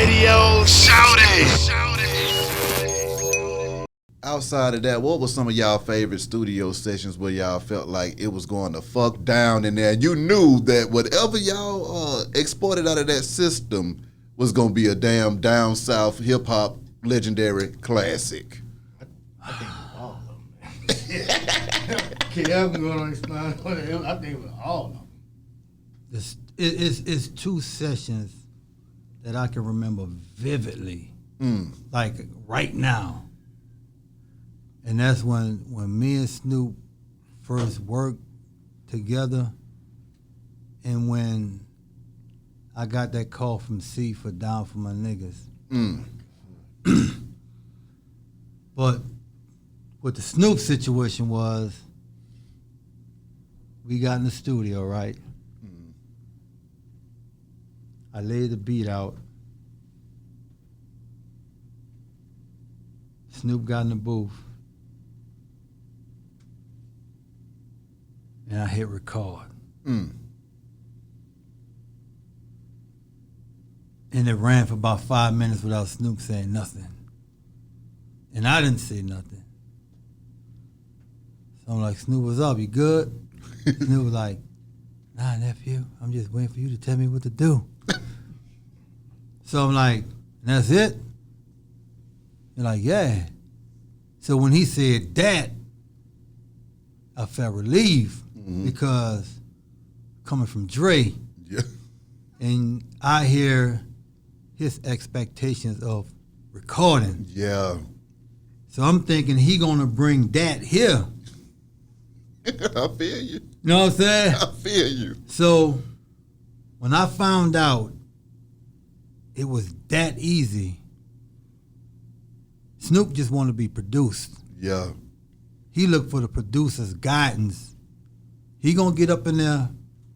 radio. Shout it. Outside of that, what was some of y'all favorite studio sessions where y'all felt like it was going to fuck down in there? You knew that whatever y'all exported out of that system was going to be a damn down south hip hop legendary classic. I think it was all of them. Okay, I'm going to explain what it is. I think it was all of them. It's two sessions that I can remember vividly, like right now. And that's when me and Snoop first worked together, and when I got that call from C for Down for My Niggas. But what the Snoop situation was, we got in the studio, right? I laid the beat out. Snoop got in the booth. And I hit record. And it ran for about 5 minutes without Snoop saying nothing. And I didn't say nothing. So I'm like, Snoop, what's up? You good? Snoop was like, nah, nephew, I'm just waiting for you to tell me what to do. So I'm like, that's it? You're like, yeah. So when he said that, I felt relieved because coming from Dre, and I hear his expectations of recording. Yeah. So I'm thinking he gonna bring that here. I feel you. You know what I'm saying? I feel you. So when I found out it was that easy, Snoop just wanted to be produced. Yeah. He looked for the producer's guidance. He gonna get up in there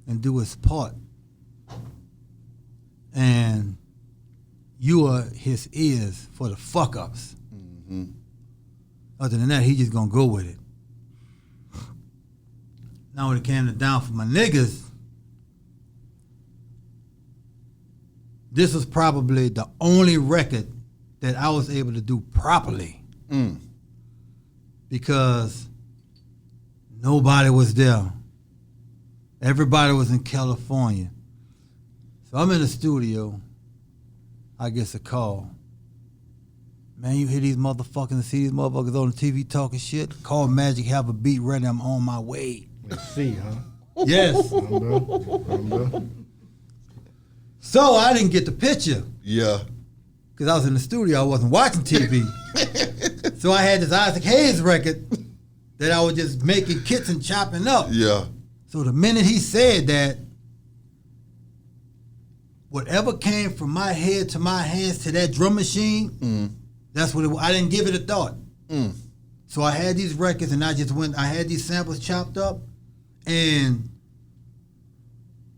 and do his part. And you are his ears for the fuck ups. Other than that, he just gonna go with it. Now when it came to Down for My Niggas, this was probably the only record that I was able to do properly. Because nobody was there. Everybody was in California. So I'm in the studio. I get a call. Man, you hear these motherfuckers and see these motherfuckers on the TV talking shit? Call Magic, have a beat ready, I'm on my way. Let's see, huh? Yes. So I didn't get the picture. Yeah. Because I was in the studio, I wasn't watching TV. So I had this Isaac Hayes record that I was just making kits and chopping up. Yeah. So the minute he said that, whatever came from my head to my hands to that drum machine, that's what it was. I didn't give it a thought. So I had these records and I had these samples chopped up, and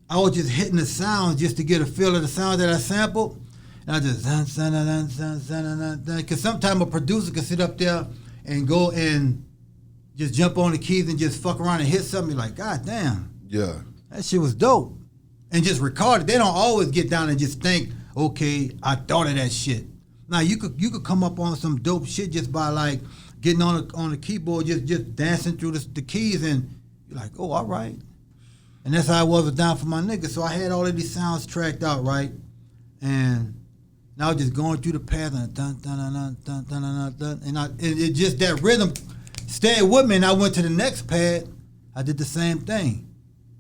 I was just hitting the sounds just to get a feel of the sound that I sampled. And I just, because sometimes a producer can sit up there and go and just jump on the keys and just fuck around and hit something. You're like, God damn. Yeah. That shit was dope. And just record it. They don't always get down and just think, okay, I thought of that shit. Now you could come up on some dope shit just by like getting on the keyboard, just dancing through the keys, and you're like, oh, all right. And that's how I was with Down for My Niggas. So I had all of these sounds tracked out, right? And now just going through the path and dun dun dun dun dun dun dun dun, and it just that rhythm stayed with me. And I went to the next pad, I did the same thing.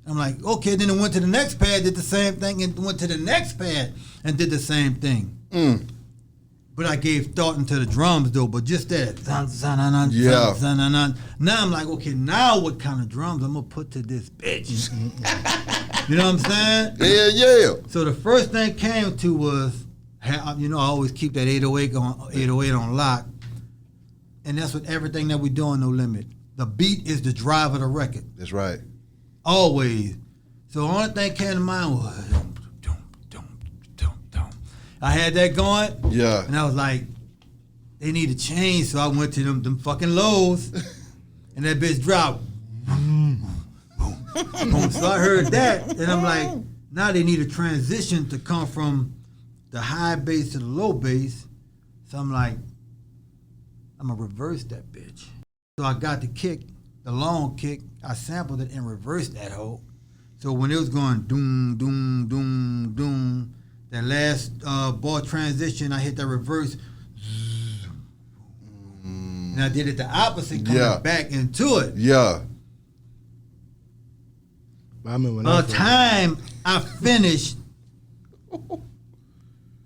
I'm like, okay, then I went to the next pad, did the same thing, and went to the next pad and did the same thing. But I gave thought into the drums though, but just that. Now I'm like, okay, now what kind of drums I'm gonna put to this bitch? You know what I'm saying? Yeah. So the first thing came to was, I always keep that 808 on lock. And that's with everything that we do on No Limit. The beat is the drive of the record. That's right. Always. So the only thing came to mind was, I had that going. Yeah. And I was like, they need to change. So I went to them fucking lows, and that bitch dropped. So I heard that, and I'm like, now they need a transition to come from the high bass to the low bass. So I'm like, I'm gonna reverse that bitch. So I got the kick, the long kick. I sampled it and reversed that hoe. So when it was going doom, doom, doom, doom, that last bar transition, I hit that reverse. And I did it the opposite, coming back into it. Yeah. I remember when By the time I finished, by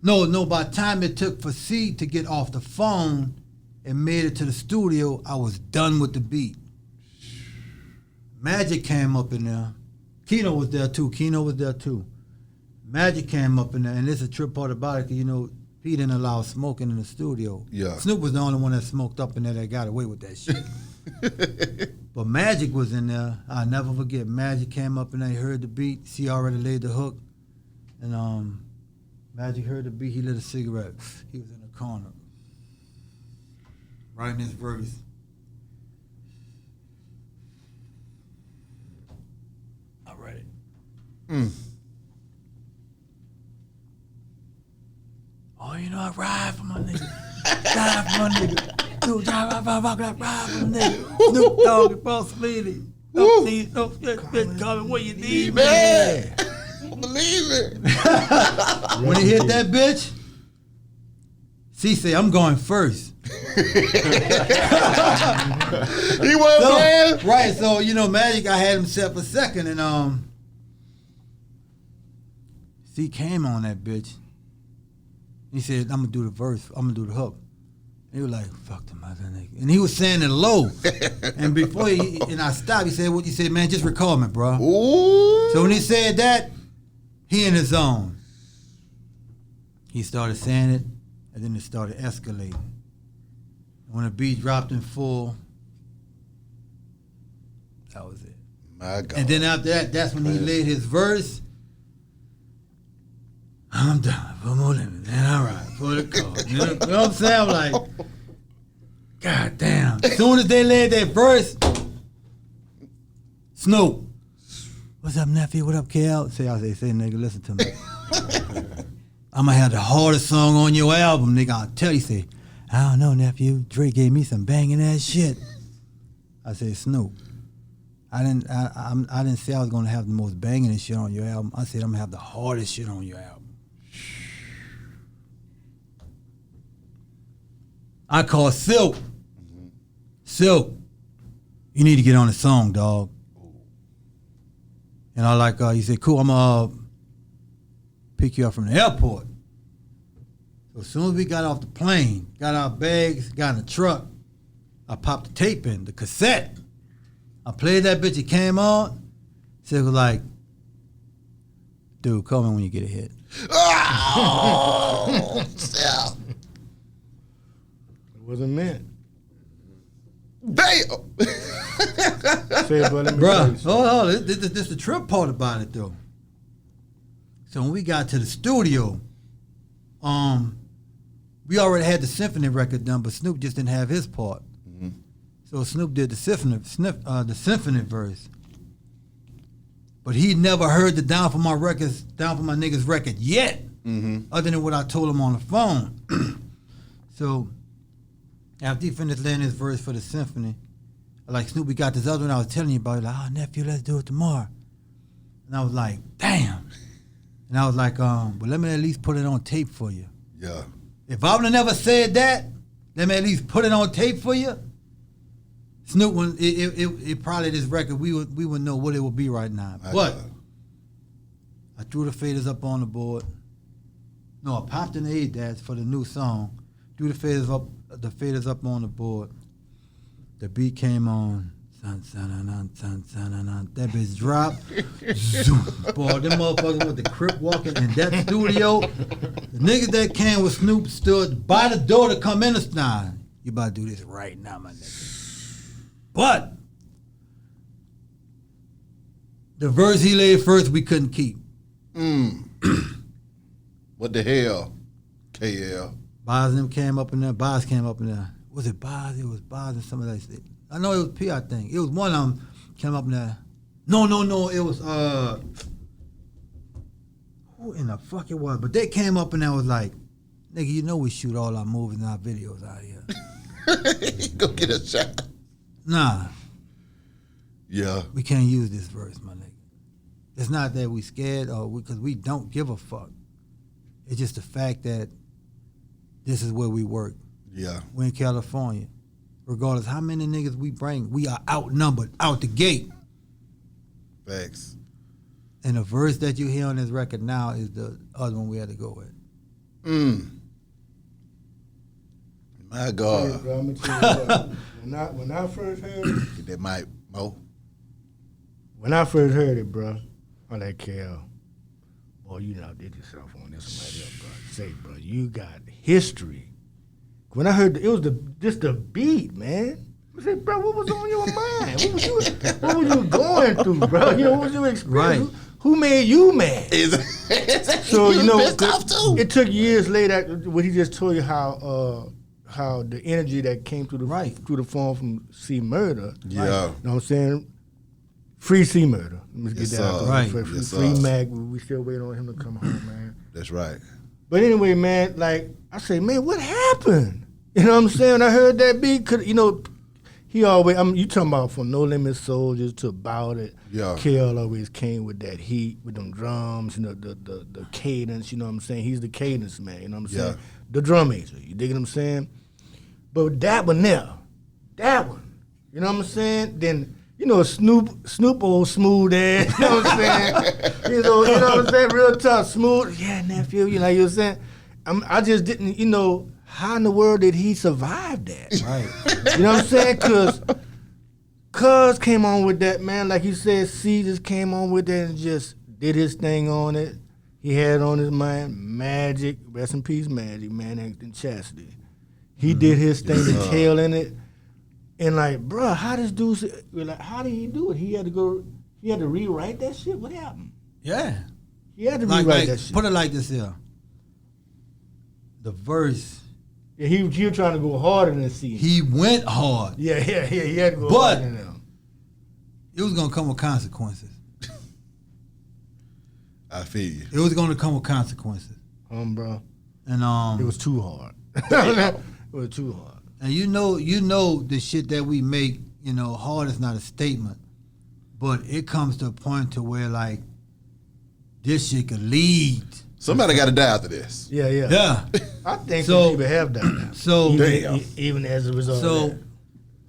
the time it took for C to get off the phone and made it to the studio, I was done with the beat. Magic came up in there. Keno was there too. Magic came up in there, and this is a trip part about it, 'cause, he didn't allow smoking in the studio. Yeah. Snoop was the only one that smoked up in there that got away with that shit. But Magic was in there. I'll never forget. Magic came up in there, he heard the beat. She already laid the hook. And Magic heard the beat, he lit a cigarette. He was in the corner, writing his verse. I read it. Oh, I ride for my nigga. Ride for my nigga. Dude, ride for my nigga. Snoop Dogg and Boss Lady. No bitch, call me what you need, man. Believe it. When he hit that bitch, C say, I'm going first. He wasn't playing? Right, so, Magic, I had him set for second, and C came on that bitch. He said, I'm gonna do the verse, I'm gonna do the hook. And he was like, fuck the mother nigga. And he was saying it low. And before I stopped, he said, what you said, man, just record me, bro. Ooh. So when he said that, he in his zone. He started saying it, and then it started escalating. When the beat dropped in full, that was it. My God. And then after that, that's when he laid his verse. I'm done. For more limit. And all right, for the cause. You know what I'm saying? I'm like, God damn. As soon as they laid that verse, Snoop, what's up, nephew? What up, KL? Say, nigga, listen to me. I'm gonna have the hardest song on your album, nigga. I'll tell you, say, I don't know, nephew. Dre gave me some banging ass shit. I said, Snoop, I didn't say I was gonna have the most banging shit on your album. I said I'm gonna have the hardest shit on your album. I called Silk. Silk, you need to get on the song, dog. And I he said, cool, I'm gonna pick you up from the airport. So as soon as we got off the plane, got our bags, got in the truck, I popped the tape in, the cassette. I played that bitch, it came on. Silk was like, dude, call me when you get a hit. Oh, Sal. It wasn't meant. Damn. Say it, but let me Bruh, tell you. hold on. This the trip part about it, though. So when we got to the studio, we already had the symphony record done, but Snoop just didn't have his part. Mm-hmm. So Snoop did the symphony verse. But he never heard the Down for My Niggas record yet, other than what I told him on the phone. So after he finished laying his verse for the symphony, like, Snoop, we got this other one I was telling you about. Like, oh, nephew, let's do it tomorrow. And I was like, damn. And I was like, well, let me at least put it on tape for you. Yeah. If I would have never said that, let me at least put it on tape for you. Snoop, it probably, this record, we would know what it would be right now. But I threw the faders up on the board. No, I popped in the ADATs for the new song. Threw the faders up on the board. The beat came on. That bitch dropped. Zoom. Boy, them motherfuckers with the crip walking in that studio. The niggas that came with Snoop stood by the door to come in the nah, you about to do this right now, my nigga. But the verse he laid first, we couldn't keep. What the hell? KL. Boz and them came up in there. Boz came up in there. Was it Boz? It was Boz and some of that shit. I know it was P, I think. It was one of them came up in there. No. It was, who in the fuck it was? But they came up and I was like, nigga, you know we shoot all our movies and our videos out here. Go get a shot. Nah, Yeah. we can't use this verse, my nigga. It's not that we scared or because we don't give a fuck. It's just the fact that this is where we work. Yeah. We're in California. Regardless how many niggas we bring, we are outnumbered out the gate. Facts. And the verse that you hear on this record now is the other one we had to go with. My God. Bro, I'm gonna tell you what, when I first heard it, Get that mic, Mo. when I first heard it, bro, I'm like, KL, boy, you done did yourself on this somebody else, bro. Say, bro, you got history. When I heard it was just the beat, man. I said, bro, what was on your mind? What was you going through, bro? You know, what was your experience? Right. Who made you mad? So you know, pissed off too. it took years later when he just told you how the energy that came through the phone from C Murder. Yeah. You know what I'm saying? Free C Murder. Let's Yes, get that out sir. there. Right. Free Yes, Free sir. Mac. We still waiting on him to come home, man. That's right. But anyway, man, like I say, man, what happened? You know what I'm saying? When I heard that beat, cause you know, he always. You talking about from No Limit Soldiers to About It. Yeah. KL always came with that heat, with them drums, you know, the cadence. You know what I'm saying? He's the cadence man. You know what I'm saying? Yeah. The drum major. You dig what I'm saying? But that one there, that one. You know what I'm saying? Then. You know, Snoop old smooth ass, you know what I'm saying? you know what I'm saying? Real tough, smooth. Yeah, nephew, you know what I'm saying? I just didn't, you know, how in the world did he survive that? Right. You know what I'm saying? Cuz came on with that, man. Like you said, C just came on with that and just did his thing on it. He had on his mind Magic, rest in peace, Magic, man, and Chastity. He did his thing, the tail in it. And like, bro, how this dude? Like, how did he do it? He had to rewrite that shit. What happened? Yeah. He had to Like, rewrite that shit. put it like this here. The verse, Yeah, he was trying to go harder than C. he went hard. He had to go But- harder than them. It was gonna come with consequences. I feel you. It was gonna come with consequences. Bro, And it was too hard. It was too hard. and you know the shit that we make, you know, hard is not a statement. But it comes to a point to where like this shit could lead. Somebody got to die after this. Yeah. Yeah. I think So- some people have done that. So Even as a result of So, that.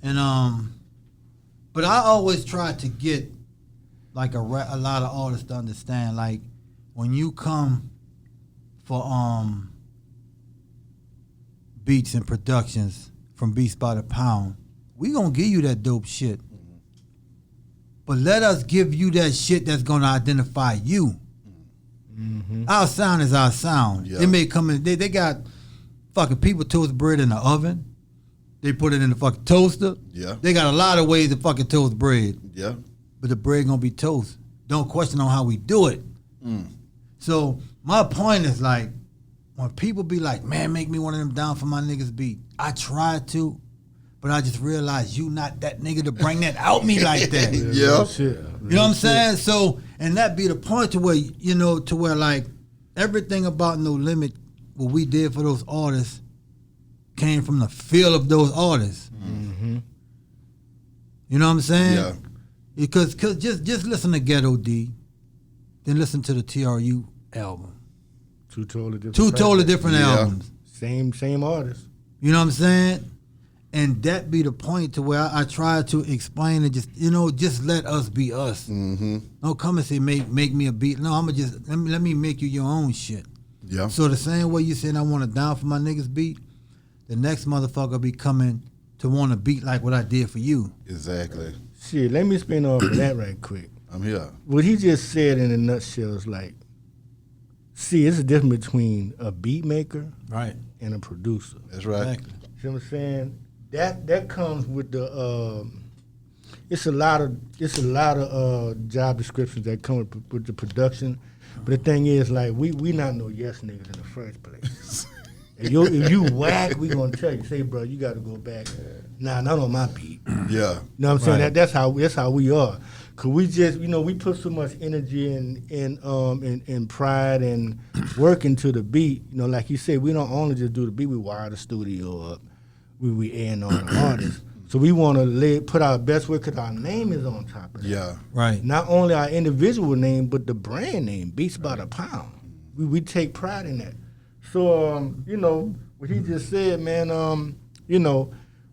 and but I always try to get like a lot of artists to understand, like when you come for beats and productions from Beats by the Pound, we gonna give you that dope shit. But let us give you that shit that's gonna identify you. Our sound is our sound. Yeah. It may come in. They got fucking people toast bread in the oven. They put it in the fucking toaster. Yeah. They got a lot of ways to fucking toast bread, Yeah. but the bread gonna be toast. Don't question on how we do it. So my point is like, when people be like, "Man, make me one of them down for my niggas beat," I try to, but I just realize you not that nigga to bring that out me like that. Yeah. Shit. You know what I'm saying? So, and that be the point to where, you know, to where like everything about No Limit, what we did for those artists came from the feel of those artists. You know what I'm saying? Yeah. Because just listen to Ghetto D, then listen to the TRU album. Two totally different. Two totally projects. different Yeah. albums. Same artist. You know what I'm saying? And that be the point to where I try to explain and just, you know, just let us be us. Don't come and say make me a beat. No, I'ma just let me make you your own shit. Yeah. So the same way you said I want to down for my niggas beat, the next motherfucker be coming to want to beat like what I did for you. Exactly. Shit, let me spin off of that right quick. I'm here. What he just said in a nutshell is like, see, it's a difference between a beat maker Right. and a producer. That's right. Exactly. See what I'm saying? That comes with the it's a lot of job descriptions that come with the production. But the thing is, like, we not no yes niggas in the first place. If you whack, we gonna tell you. Say, bro, you got to go back. Nah, not on my beat. Yeah. You know what I'm saying? Right. That's how we are. Cause we just, we put so much energy and pride and work into the beat. Like you said, we don't only just do the beat. We wire the studio up. We A&R the artists. So we want to put our best work because our name is on top of it. Yeah. Right. Not only our individual name, but the brand name, Beats by the Pound. We take pride in that. So, what he just said, man,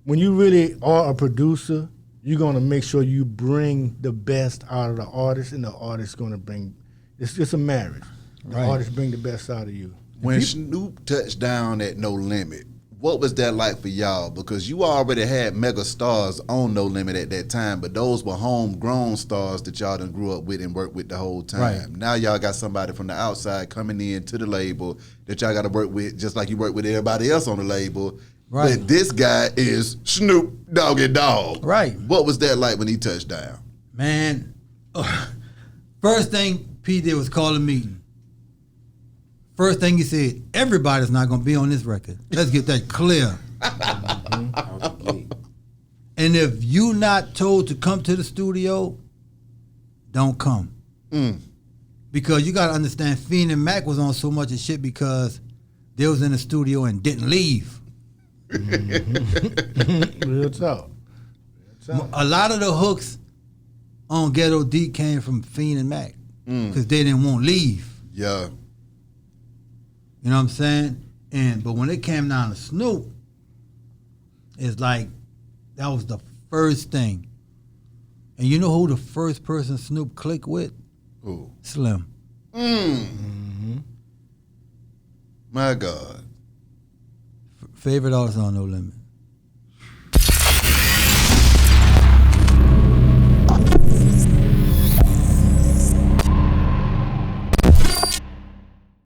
when you really are a producer, you're going to make sure you bring the best out of the artist, and the artist's going to bring, it's just a marriage. The Right. artist bring the best out of you. When Snoop touched down at No Limit, what was that like for y'all? Because you already had mega stars on No Limit at that time, but those were homegrown stars that y'all done grew up with and worked with the whole time. Right. Now y'all got somebody from the outside coming in to the label that y'all got to work with just like you work with everybody else on the label. Right. But this guy is Snoop Dogg. Right. What was that like when he touched down? Man, first thing P did was call a meeting. First thing he said, everybody's not going to be on this record. Let's get that clear. And if you not told to come to the studio, don't come. Because you got to understand, Fiend and Mac was on so much of shit because they was in the studio and didn't leave. Real talk. A lot of the hooks on Ghetto D came from Fiend and Mac because they didn't want to leave. Yeah. You know what I'm saying? But when it came down to Snoop, it's like that was the first thing. And you know who the first person Snoop clicked with? Who? Slim. My God. Favorite artist on No Limit.